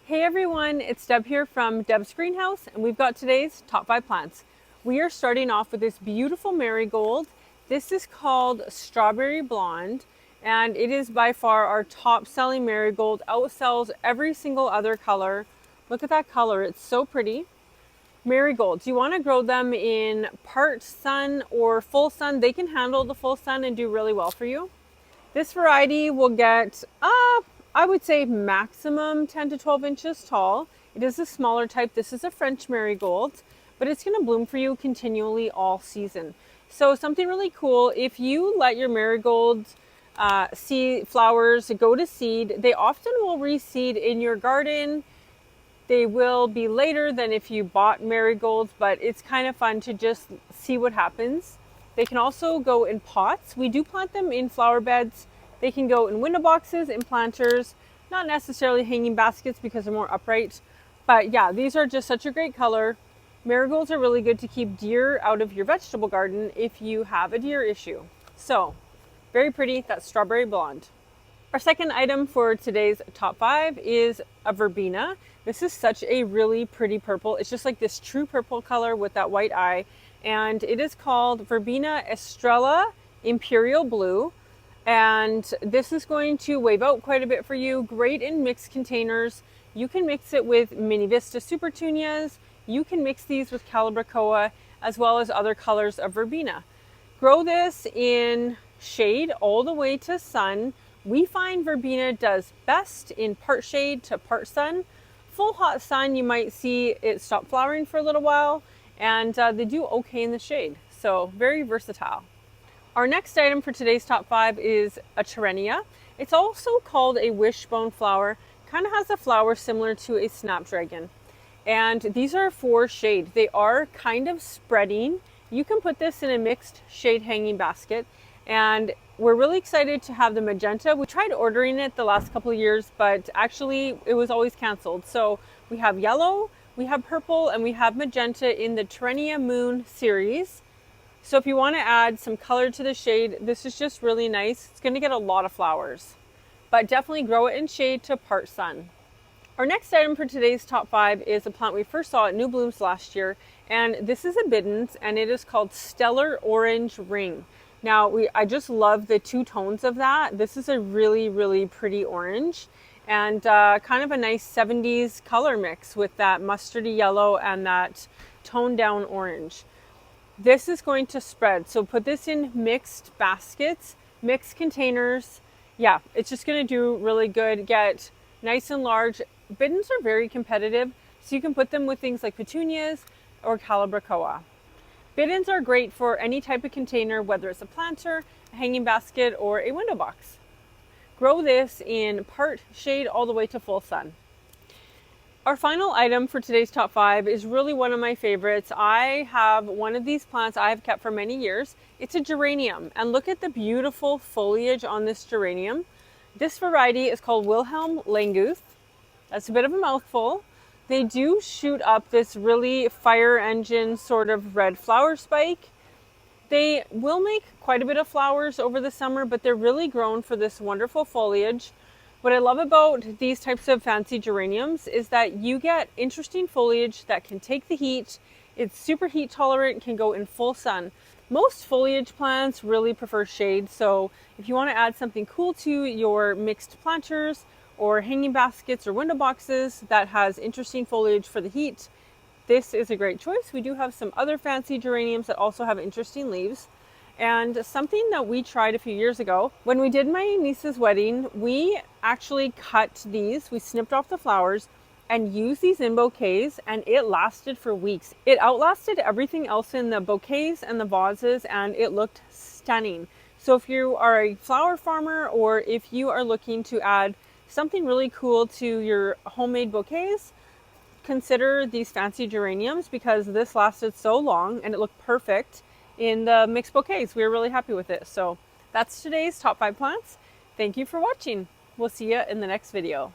Hey everyone, it's Deb here from Deb's Greenhouse, and we've got today's top 5 plants. We are starting off with this beautiful marigold. This is called Strawberry Blonde, and it is by far our top selling marigold. Outsells every single other color. Look at that color, it's so pretty. Marigolds, you want to grow them in part sun or full sun. They can handle the full sun and do really well for you. This variety will get, I would say maximum 10 to 12 inches tall. It is a smaller type. This is a French marigold, but it's going to bloom for you continually all season. So something really cool, if you let your marigolds see flowers go to seed, they often will reseed in your garden. They will be later than if you bought marigolds, but it's kind of fun to just see what happens. They can also go in pots. We do plant them in flower beds. They can go in window boxes, in planters, not necessarily hanging baskets because they're more upright. But yeah, these are just such a great color. Marigolds are really good to keep deer out of your vegetable garden if you have a deer issue. So, very pretty, that's Strawberry Blonde. Our second item for today's top 5 is a Verbena. This is such a really pretty purple. It's just like this true purple color with that white eye. And it is called Verbena Estrella Imperial Blue. And this is going to wave out quite a bit for you. Great in mixed containers. You can mix it with Mini Vista Supertunias. You can mix these with Calibrachoa as well as other colors of Verbena. Grow this in shade all the way to sun. We find Verbena does best in part shade to part sun. Full hot sun, you might see it stop flowering for a little while, and they do okay in the shade. So very versatile. Our next item for today's top 5 is a Torenia. It's also called a wishbone flower. Kind of has a flower similar to a snapdragon. And these are for shade. They are kind of spreading. You can put this in a mixed shade hanging basket. And we're really excited to have the magenta. We tried ordering it the last couple of years, but actually it was always canceled. So we have yellow, we have purple, and we have magenta in the Torenia Moon series. So if you want to add some color to the shade, this is just really nice. It's going to get a lot of flowers, but definitely grow it in shade to part sun. Our next item for today's top 5 is a plant we first saw at New Blooms last year, and this is a Biddens, and it is called Stellar Orange Ring. Now, I just love the two tones of that. This is a really, really pretty orange and kind of a nice 70s color mix with that mustardy yellow and that toned down orange. This is going to spread. So put this in mixed baskets, mixed containers. Yeah, it's just going to do really good. Get nice and large. Biddens are very competitive, so you can put them with things like petunias or Calibrachoa. Biddens are great for any type of container, whether it's a planter, a hanging basket, or a window box. Grow this in part shade all the way to full sun. Our final item for today's top 5 is really one of my favorites. I have one of these plants I have kept for many years. It's a geranium, and look at the beautiful foliage on this geranium. This variety is called Wilhelm Langguth. That's a bit of a mouthful. They do shoot up this really fire engine sort of red flower spike. They will make quite a bit of flowers over the summer, but they're really grown for this wonderful foliage. What I love about these types of fancy geraniums is that you get interesting foliage that can take the heat. It's super heat tolerant, can go in full sun. Most foliage plants really prefer shade, so if you want to add something cool to your mixed planters or hanging baskets or window boxes that has interesting foliage for the heat, this is a great choice. We do have some other fancy geraniums that also have interesting leaves. And something that we tried a few years ago, when we did my niece's wedding, we actually cut these, we snipped off the flowers and used these in bouquets, and it lasted for weeks. It outlasted everything else in the bouquets and the vases, and it looked stunning. So if you are a flower farmer, or if you are looking to add something really cool to your homemade bouquets, consider these fancy geraniums, because this lasted so long and it looked perfect in the mixed bouquets. We were really happy with it. So that's today's top 5 plants. Thank you for watching. We'll see you in the next video.